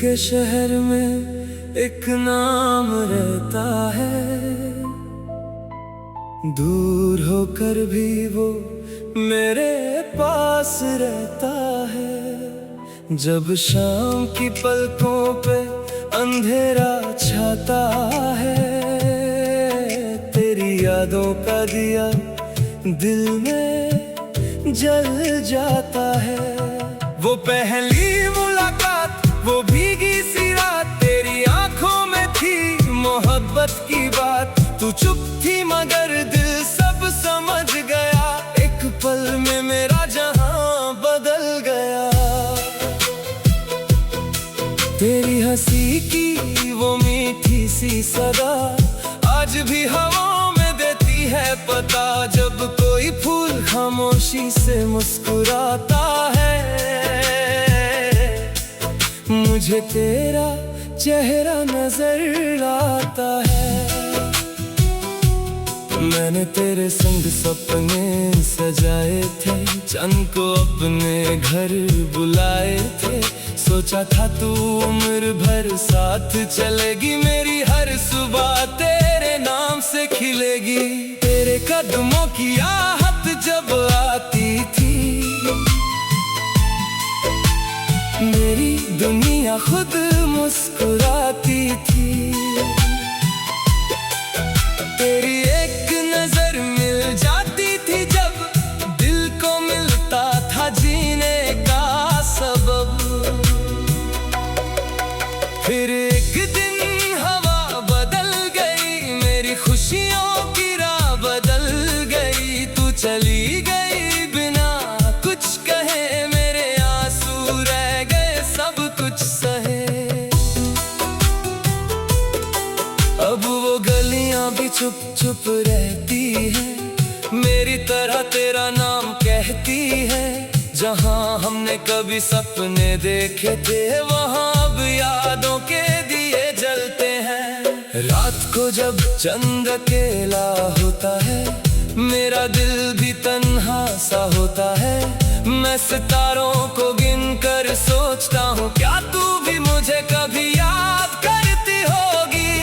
के शहर में एक नाम रहता है, दूर होकर भी वो मेरे पास रहता है। जब शाम की पलकों पे अंधेरा छाता है, तेरी यादों का दिया दिल में जल जाता है। वो पहली मुलाकात, वो भीगी सी रात, तेरी आंखों में थी मोहब्बत की बात। तू चुप थी मगर दिल सब समझ गया, एक पल में मेरा जहां बदल गया। तेरी हंसी की वो मीठी सी सदा आज भी हवाओं में देती है पता। जब कोई फूल खामोशी से मुस्कुराता है, मुझे तेरा चेहरा नजर आता है। मैंने तेरे संग सपने सजाए थे, चंद को अपने घर बुलाए थे। सोचा था तू उम्र भर साथ चलेगी, मेरी हर सुबह तेरे नाम से खिलेगी। तेरे कदमों की आहट जब आती थी, मेरी दुनिया खुद मुस्कुराती थी। तेरी एक नजर मिल जाती थी जब, दिल को मिलता था जीने का सबब। फिर एक दिन हवा बदल गई, मेरी खुशियों की राह बदल गई। तू चली गई बिना कुछ कहे, मेरे आंसू रह गए सब कुछ सहे। अब वो गलियां भी चुप चुप रहती है, मेरी तरह तेरा नाम कहती है। जहां हमने कभी सपने देखे थे, वहां अब यादों के दिए जलते हैं। रात को जब चंद अकेला होता है, मेरा दिल भी तन्हा सा होता है। मैं सितारों को गिनकर सोचता हूँ, क्या तू भी मुझे कभी याद करती होगी।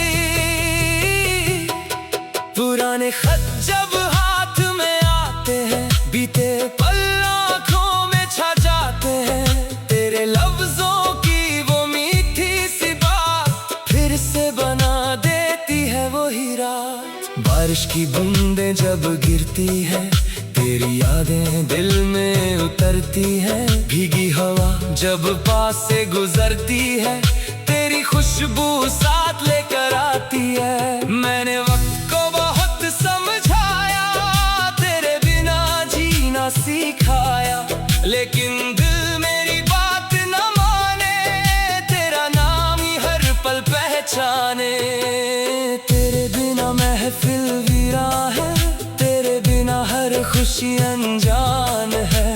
पुराने खत जब हाथ में आते हैं, बीते पल आँखों में छा जाते हैं। तेरे लफ्जों की वो मीठी सी बात फिर से बना देती है वही रात। बारिश की बूंदें जब गिरती है, तेरी यादें दिल में उतरती है। भीगी हवा जब पास से गुजरती है, तेरी खुशबू साथ लेकर आती है। मैंने वक्त को बहुत समझाया, तेरे बिना जीना सिखाया, लेकिन दिल मेरी बात न माने। तेरा नाम ही हर पल पहचाने। तेरे बिना महफिल वीरा है, तेरे बिना हर खुशी अनजान है।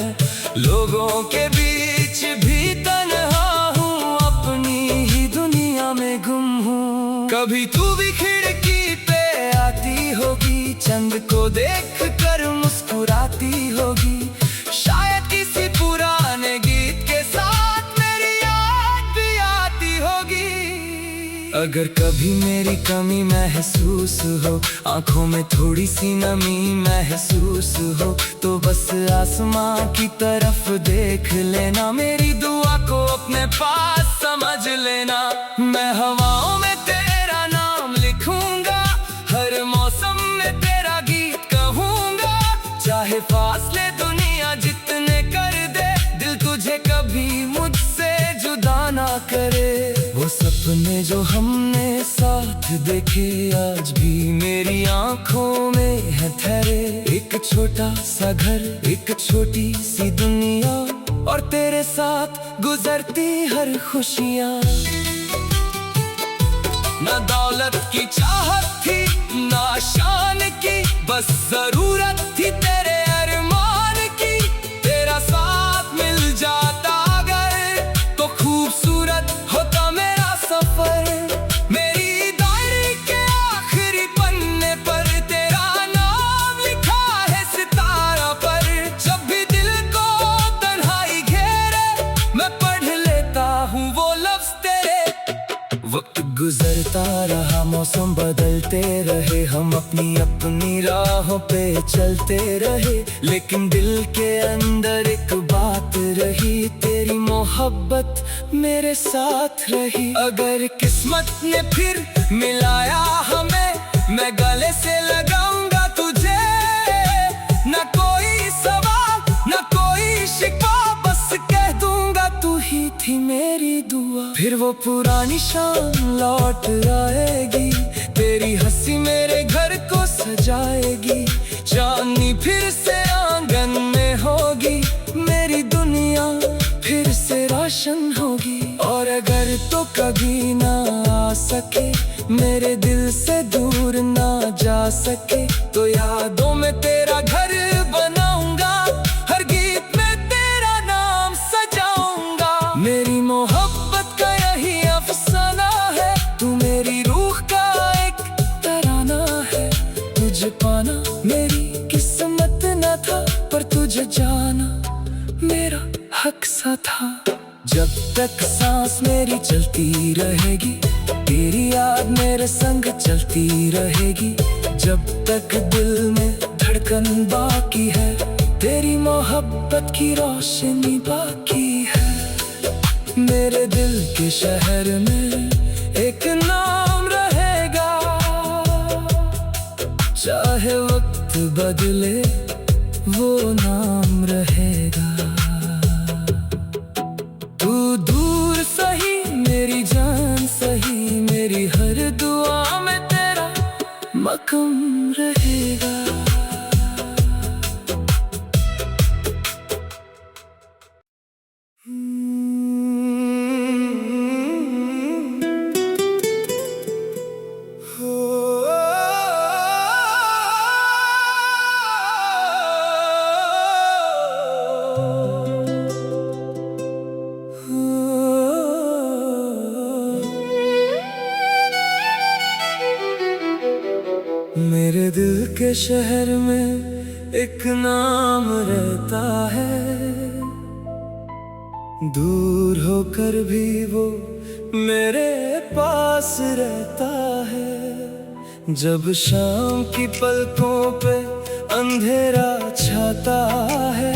लोगों के बीच भी तन्हा हूँ, अपनी ही दुनिया में गुम हूँ। कभी तू भी खिड़की पे आती होगी, चंद को देख कर मुस्कुराती होगी। शायद किसी पुराने गीत के साथ मेरी याद भी आती होगी। अगर कभी मेरी कमी महसूस हो, आंखों में थोड़ी सी नमी महसूस हो, तो बस आसमां की तरफ देख लेना। मेरी दुआ को अपने पास समझ लेना। मैं हवाओं में तेरा नाम लिखूंगा, हर मौसम में तेरा गीत कहूंगा। चाहे फासले दुनिया जितने कर दे, दिल तुझे कभी मुझसे जुदा ना करे। वो सपने जो हमने साथ देखे आज भी मेरी आंखों में है ठहरे। एक छोटा सा घर, एक छोटी सी दुनिया, और तेरे साथ गुजरती हर खुशियाँ। ना दौलत की चाहत थी, ना शान की, बस जरूरत थी तेरे अरमान की। तेरा साथ मिल जाता अगर, तो खूबसूरत होता मेरा सफर। मेरी डायरी के आखिरी पन्ने पर तेरा नाम लिखा है सितारा पर। जब भी दिल को तन्हाई घेरे, मैं पढ़ लेता हूँ वो लफ्ज तेरे मिलते रहे, हम अपनी अपनी राहों पे चलते रहे, लेकिन दिल के अंदर एक बात रही, तेरी मोहब्बत मेरे साथ रही। अगर किस्मत ने फिर मिलाया हमें, मैं गले से लगाऊंगा तुझे, न कोई सवाल न कोई शिकवा, बस कह दूंगा तू ही थी मेरी दुआ। फिर वो पुरानी शाम लौट आएगी, तेरी हंसी मेरे घर को सजाएगी, चांदनी फिर से आंगन में होगी, मेरी दुनिया फिर से रोशन होगी। और अगर तो कभी ना आ सके, मेरे दिल से दूर ना जा सके, तो यादों में तेरा घर बनाऊंगा, हर गीत में तेरा नाम सजाऊंगा। मेरी मोहब्बत का यही अफसाना है, तू मेरी रूह का एक तराना है। तुझे पाना मेरी किस्मत न था, पर तुझे जाना मेरा हक सा था। जब तक सांस मेरी चलती रहेगी, तेरी याद मेरे संग चलती रहेगी, जब तक दिल में धड़कन बाकी है, तेरी मोहब्बत की रोशनी बाकी है। मेरे दिल के शहर में एक नाम रहेगा, चाहे वक्त बदले वो नाम रहेगा। तू दूर सही मेरी जान सही, मेरी हर दुआ में तेरा मक़ाम रहेगा। मेरे दिल के शहर में एक नाम रहता है, दूर होकर भी वो मेरे पास रहता है। जब शाम की पलकों पे अंधेरा छाता है,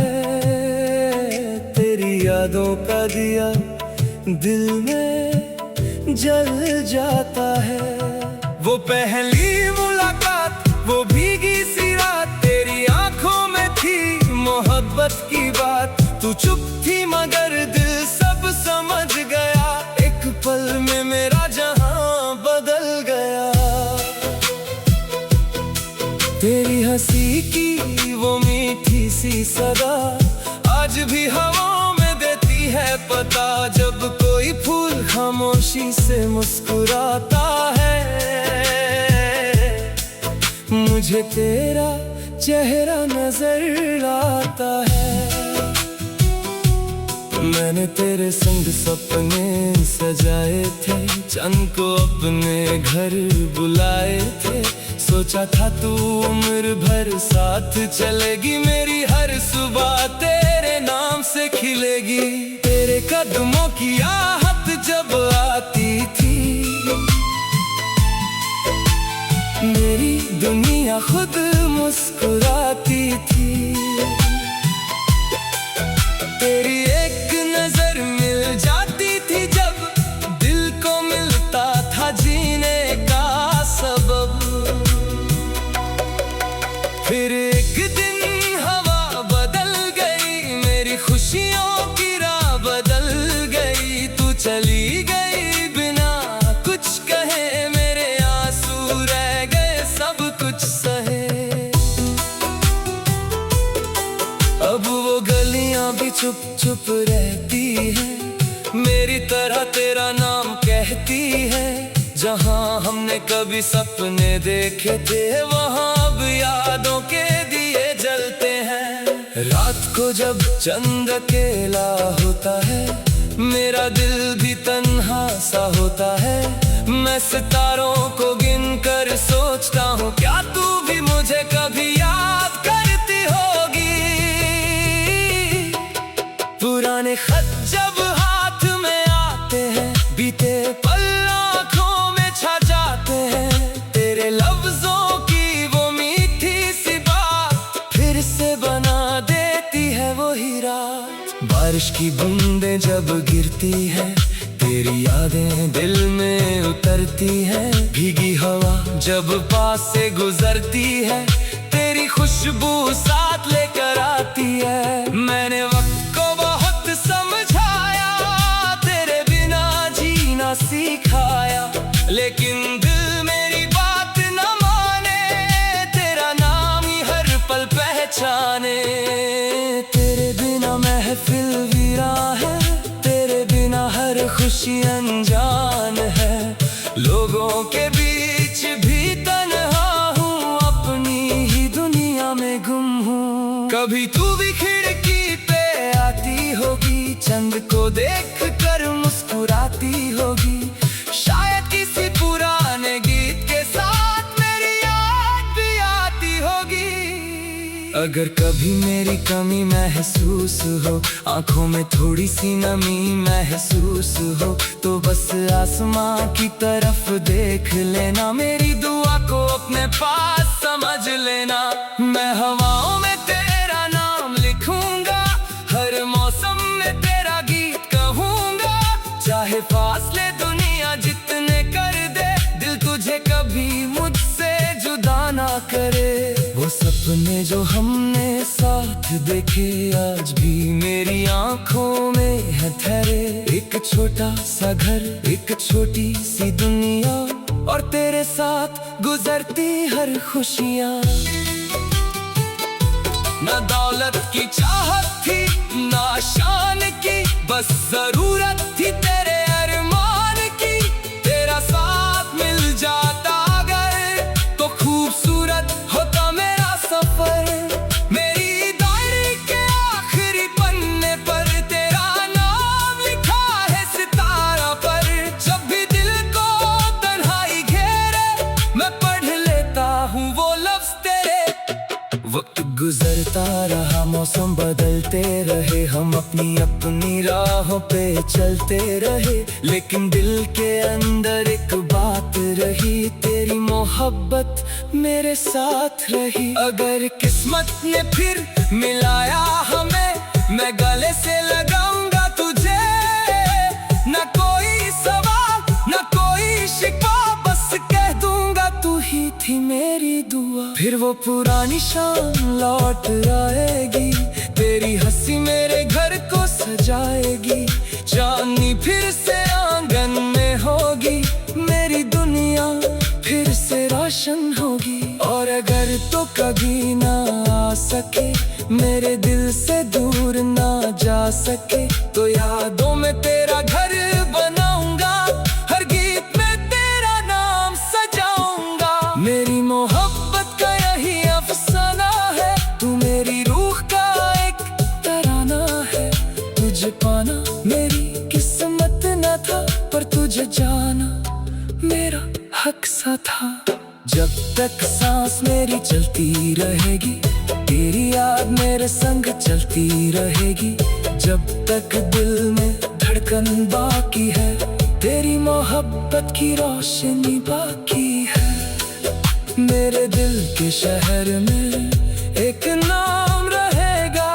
तेरी यादों का दिया दिल में जल जाता है। वो पहली मुलाकात, वो भीगी सी रात, तेरी आंखों में थी मोहब्बत की बात। तू चुप थी मगर दिल सब समझ गया, एक पल में मेरा जहां बदल गया। तेरी हंसी की वो मीठी सी सदा आज भी हवाओं में देती है पता, जब कोई फूल खामोशी से मुस्कुराता है, मुझे तेरा चेहरा नजर आता है। मैंने तेरे संग सपने सजाए थे, चंद को अपने घर बुलाए थे, सोचा था तू उम्र भर साथ चलेगी, मेरी हर सुबह तेरे नाम से खिलेगी। तेरे कदमों की आहट जब आती थी, मेरी दुनिया खुद मुस्कुराती थी। तेरी एक नजर मिल जाती थी जब, दिल को मिलता था जीने का सबब। फिर एक दिन हवा बदल गई, मेरी खुशियों की राह बदल गई, तू चली गई बिना कुछ कहे, मेरे आंसू रह गए सब कुछ सहे। अब वो गलियां भी चुप चुप रहती है, मेरी तरह तेरा नाम कहती है। जहां हमने कभी सपने देखे थे, वहां अब यादों के दिए जलते हैं। रात को जब चंद अकेला होता है, मेरा दिल भी तन्हा सा होता है। मैं सितारों को गिनकर सोचता हूँ, क्या तू भी मुझे कभी याद करती होगी। पुराने खत जब हाथ में आते हैं, बीते पल आँखों में छा जाते हैं, तेरे बारिश की बूंदें जब गिरती है, तेरी यादें दिल में उतरती है। भीगी हवा जब पास से गुजरती है, तेरी खुशबू साथ लेकर आती है। मैंने वक्त को बहुत समझाया, तेरे बिना जीना सिखाया, लेकिन दिल मेरी बात न माने, तेरा नाम ही हर पल पहचाने। तेरे बिना महफिल वीरा है, तेरे बिना हर खुशी अनजान है। लोगों के बीच भी तन्हा हूँ, अपनी ही दुनिया में गुम हूँ। कभी तू भी खिड़की पे आती होगी, चंद को देख कर मुस्कुराती होगी। शायद किसी पुराने गीत के साथ मेरी याद भी आती होगी। अगर कभी मेरी कमी महसूस हो, आंखों में थोड़ी सी नमी महसूस हो, तो बस आसमां की तरफ देख लेना। मेरी दुआ को अपने पास समझ लेना। मैं हवाओं में तेरा नाम लिखूंगा, हर मौसम में तेरा गीत कहूंगा। चाहे फासले दुनिया जितने कर दे, दिल तुझे कभी मुझसे जुदा ना करे। वो सपने जो हमने साथ देखे आज भी मेरी आंखों में है ठहरे। एक छोटा सा घर, एक छोटी सी दुनिया, और तेरे साथ गुजरती हर खुशियाँ। ना दौलत की चाहत थी, ना शान की, बस जरूरत थी तेरे अरमान की। तेरा साथ मिल जाता अगर, तो खूबसूरत होता मेरा सफर। मेरी डायरी के आखिरी पन्ने पर तेरा नाम लिखा है सितारा पर। जब भी दिल को तन्हाई घेरे, मैं पढ़ लेता हूँ वो लफ्ज तेरे। वक्त गुजरता रहा, मौसम बदलते रहे, हम अपनी अपनी राहों पे चलते रहे, लेकिन दिल के अंदर एक बात रही, तेरी मोहब्बत मेरे साथ रही। अगर किस्मत ने फिर मिलाया हमें, मैं गले से लगाऊंगा तुझे। न कोई सवाल, न कोई शिकवा, बस कह दूंगा तू ही थी मेरी दुआ। फिर वो पुरानी शाम लौट आएगी, तेरी हंसी मेरे घर को सजाएगी। चांदनी फिर से आंगन में होगी, मेरी दुनिया फिर से रोशन होगी। और अगर तो कभी ना आ सके, मेरे दिल से दूर ना जा सके, तो यादों में तेरा घर बनाऊंगा, हर गीत में तेरा नाम सजाऊंगा। मेरी मोहब्बत का यही अफसाना है, तू मेरी रूह का एक तराना है। तुझे पाना मेरी किस्मत न था, पर तुझे जाना मेरा हक सा था। जब तक सांस मेरी चलती रहेगी, तेरी याद मेरे संग चलती रहेगी। जब तक दिल में धड़कन बाकी है, तेरी मोहब्बत की रोशनी बाकी है। मेरे दिल के शहर में एक नाम रहेगा,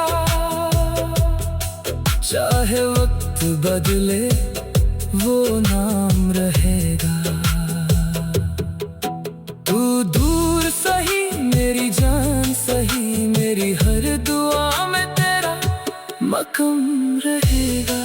चाहे वक्त बदले वो नाम रहेगा। तू दूर सही, मेरी जान सही, मेरी हर दुआ में तेरा मक़म रहेगा।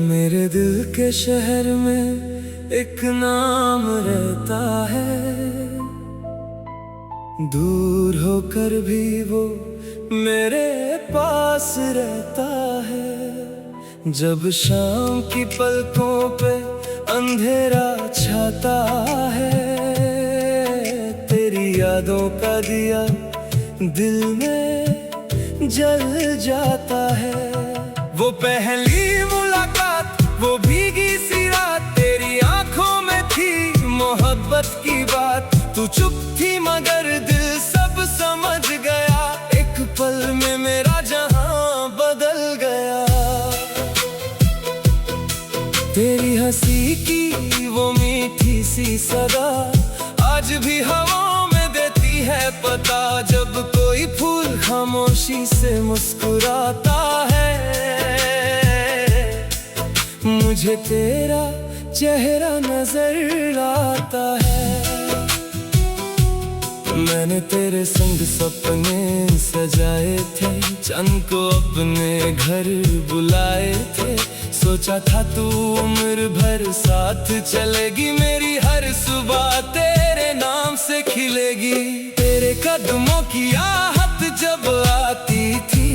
मेरे दिल के शहर में एक नाम रहता है, दूर होकर भी वो मेरे पास रहता है। जब शाम की पलकों पे अंधेरा छाता है, तेरी यादों का दिया दिल में जल जाता है। वो पहली मुलाकात, वो भी मोहब्बत की बात। तू चुप थी मगर दिल सब समझ गया, एक पल में मेरा जहां बदल गया। तेरी हंसी की वो मीठी सी सदा आज भी हवाओं में देती है पता। जब कोई फूल खामोशी से मुस्कुराता है, मुझे तेरा चेहरा नजर आता है। मैंने तेरे संग सपने सजाए थे, चंद को अपने घर बुलाए थे। सोचा था तू उम्र भर साथ चलेगी, मेरी हर सुबह तेरे नाम से खिलेगी। तेरे कदमों की आहट जब आती थी,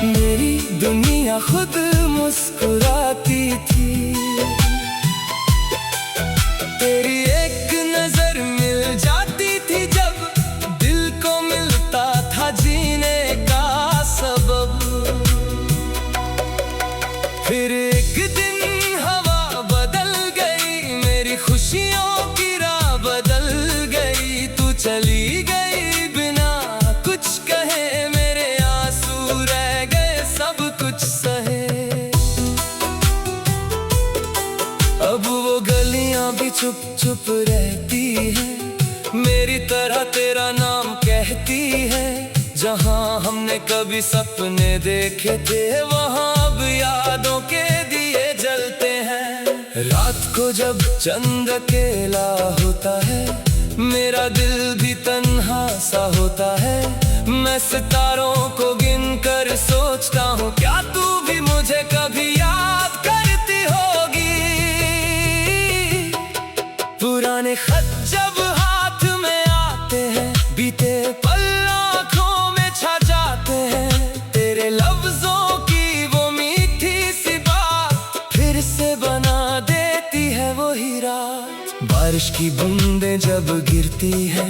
मेरी दुनिया खुद मुस्कुराती थी। तेरी एक नजर मिल जाती थी जब, दिल को मिलता था जीने का सबब। फिर एक दिन हवा बदल गई, मेरी खुशियों की राह बदल गई। तू चली गई बिना कुछ कहे, मेरे आंसू रह गए सब कुछ सहे। अब वो गलियां भी चुप चुप रहती है, मेरी तरह तेरा नाम कहती है। जहां हमने कभी सपने देखे थे, वहां अब यादों के दिए जलते हैं। रात को जब चंद अकेला होता है, मेरा दिल भी तन्हा सा होता है। मैं सितारों को गिनकर सोचता हूँ, क्या तू भी मुझे कभी याद करती होगी। पुराने खत जब हाथ में आते हैं, बीते पल आँखों में छा जाते हैं। तेरे लफ्जों की वो मीठी सी बात फिर से बना देती है वही रात। बारिश की बूंदें जब गिरती है,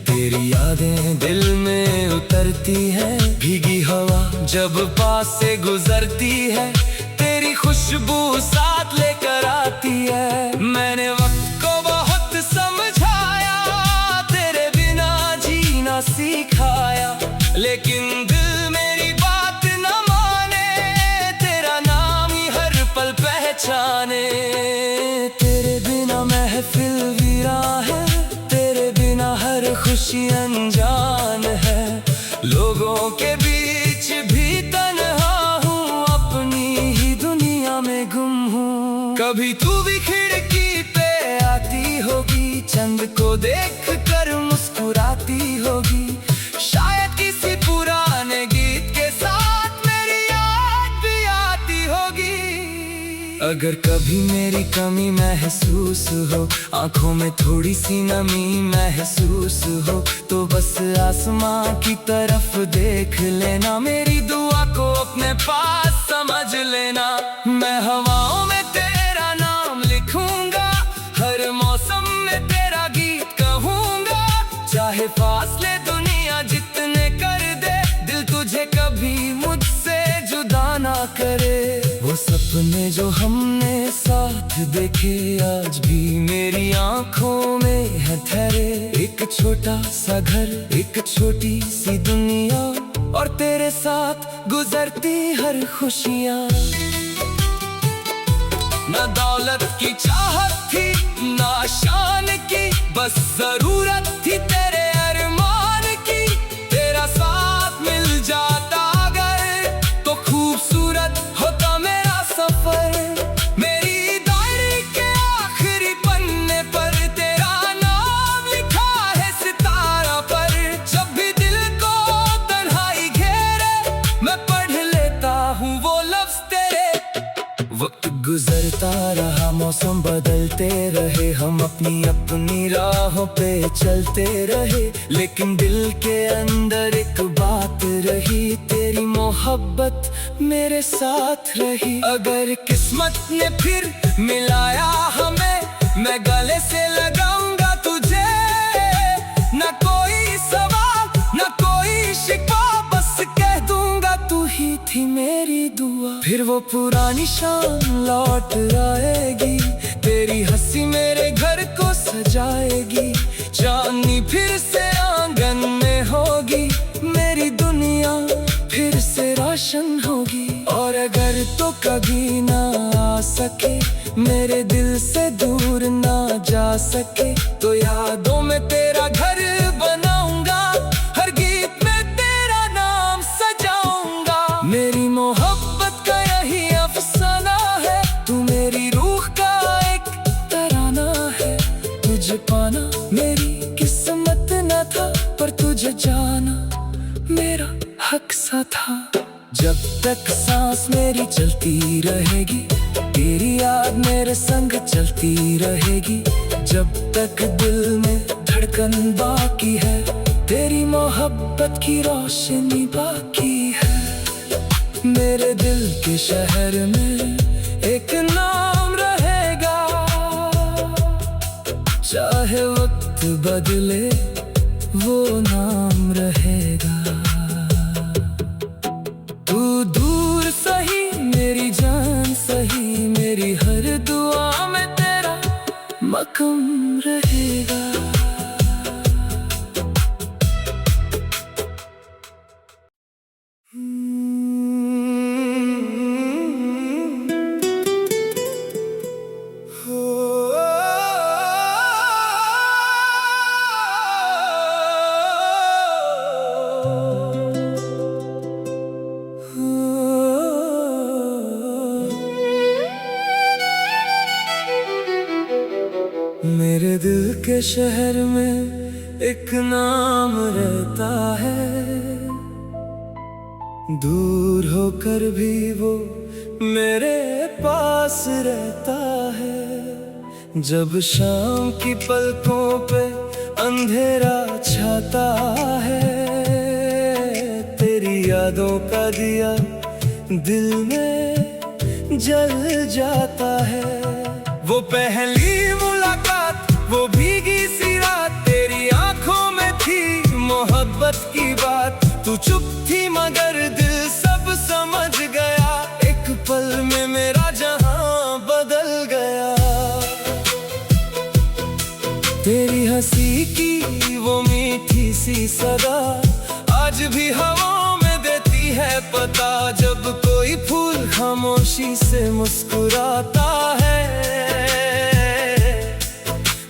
तेरी यादें दिल में उतरती है। भीगी हवा जब पास से गुजरती है, तेरी खुशबू साथ लेकर आती है। मैंने वक्त को बहुत समझाया, तेरे बिना जीना सिखाया, लेकिन दिल मेरी बात न माने। तेरा नाम ही हर पल पहचाने। तेरे बिना महफिल वीरा है, तेरे बिना हर खुशी अनजान है। लोगों के बीच भी तन्हा हूँ, अपनी ही दुनिया में गुम हूँ। कभी तू भी खिड़की पे आती होगी, चंद को देख कर मुस्कुराती होगी। शायद किसी पुराने गीत के साथ मेरी याद भी आती होगी। अगर कभी मेरी कमी महसूस हो, आंखों में थोड़ी सी नमी महसूस हो, तो बस आसमां की तरफ देख लेना। मेरी दुआ को अपने पास समझ लेना। मैं हवाओं में तेरा नाम लिखूंगा, हर मौसम में तेरा गीत कहूंगा। चाहे फासले दुनिया जितने कर दे, दिल तुझे कभी मुझसे जुदा ना करे। वो सपने जो हमने साथ देखे, आज भी मेरी आंखों में है ठहरे। एक छोटा सा घर, एक छोटी सी दुनिया, और तेरे साथ गुजरती हर खुशियाँ। ना दौलत की चाहत थी, ना शान की, बस जरूरत थी तेरे अरमान की। तेरा साथ मिल जाता अगर, तो खूबसूरत होता मेरा सफर। मेरी डायरी के आखिरी पन्ने पर तेरा नाम लिखा है सितारा पर। जब भी दिल को तन्हाई घेरे, मैं पढ़ लेता हूँ वो लफ्ज तेरे। वक्त गुजरता रहा, मौसम बदलते रहे, हम अपनी अपनी राहों पे चलते रहे। लेकिन दिल के अंदर एक बात रही, तेरी मोहब्बत मेरे साथ रही। अगर किस्मत ने फिर मिलाया हमें, मैं गले से लगाऊंगा तुझे। न कोई सवाल, न कोई शिकवा, बस कह दूंगा तू ही थी मेरी दुआ। फिर वो पुरानी शान लौट आएगी, तेरी हंसी मेरे घर को सजाएगी, चांदनी फिर से आंगन में होगी, मेरी दुनिया फिर से रोशन होगी। और अगर तो कभी ना आ सके, मेरे दिल से दूर ना जा सके, तो यादों में तेरा घर बनाऊंगा, हर गीत में तेरा नाम सजाऊंगा। मेरी मोहब्बत का यही अफसाना है, तू मेरी रूह का एक तराना है। तुझे पाना मेरी किस्मत न था, पर तुझे जाना मेरा हक सा था। जब तक सांस मेरी चलती रहेगी, तेरी याद मेरे संग चलती रहेगी। जब तक दिल में धड़कन बाकी है, तेरी मोहब्बत की रोशनी बाकी है। मेरे दिल के शहर में एक नाम रहेगा, चाहे वक्त बदले वो नाम रहेगा। तू दूर सही मेरी जान सही, मेरी हर दुआ में तेरा मक़ाम रहेगा। मेरे दिल के शहर में एक नाम रहता है, दूर होकर भी वो मेरे पास रहता है। जब शाम की पलकों पे अंधेरा छाता है, तेरी यादों का दिया दिल में जल जाता है। वो पहली मुलाकात, वो भीगी सी रात, तेरी आंखों में थी मोहब्बत की बात। तू चुप थी मगर दिल सब समझ गया, एक पल में मेरा जहां बदल गया। तेरी हंसी की वो मीठी सी सदा आज भी हवाओं में देती है पता। जब कोई फूल खामोशी से मुस्कुराता है,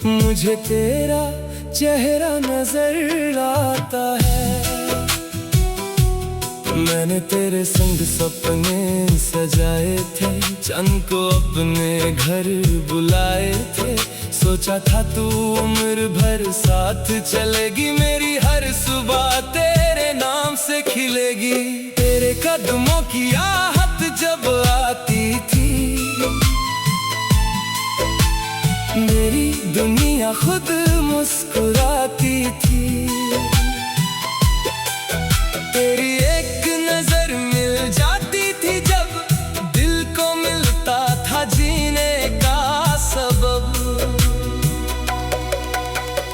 मुझे तेरा चेहरा नजर आता है। मैंने तेरे संग सपने सजाए थे, चंद को अपने घर बुलाए थे। सोचा था तू उम्र भर साथ चलेगी, मेरी हर सुबह तेरे नाम से खिलेगी। तेरे कदमों की आहट जब आती थी, मेरी दुनिया खुद मुस्कुराती थी। तेरी एक नजर मिल जाती थी जब, दिल को मिलता था जीने का सबब।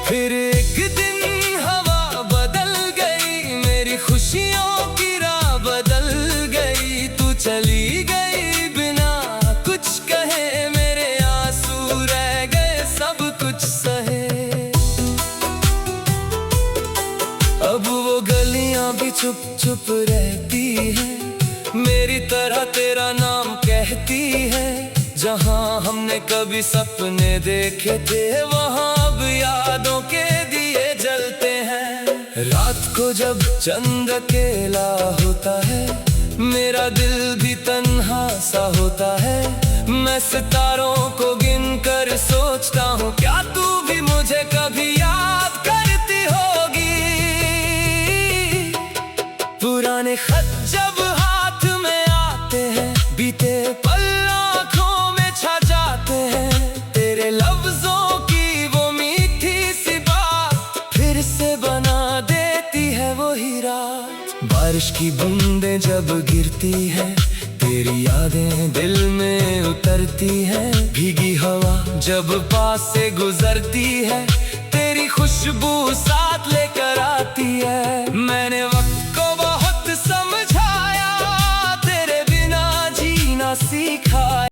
फिर एक दिन हवा बदल गई, मेरी खुशियों की राह बदल गई। तू चली गई बिना कुछ कहे, मेरे आंसू रह गए सब कुछ सहे। अब वो गलियां भी चुप चुप रहती है, मेरी तरह तेरा नाम कहती है। जहां हमने कभी सपने देखे थे, वहां अब यादों के दिए जलते हैं। रात को जब चंद अकेला होता है, मेरा दिल भी तन्हा सा होता है। मैं सितारों को गिनकर सोचता हूँ, क्या तू भी मुझे कभी याद करती होगी। पुराने खत जब हाथ में आते हैं, बीते पल आँखों में छा जाते हैं। तेरे लफ्जों की वो मीठी सी बात फिर से बना देती है वही रात। बारिश की बूंदें जब गिरती है, तेरी यादें दिल में उतरती है। भीगी हवा जब पास से गुजरती है, तेरी खुशबू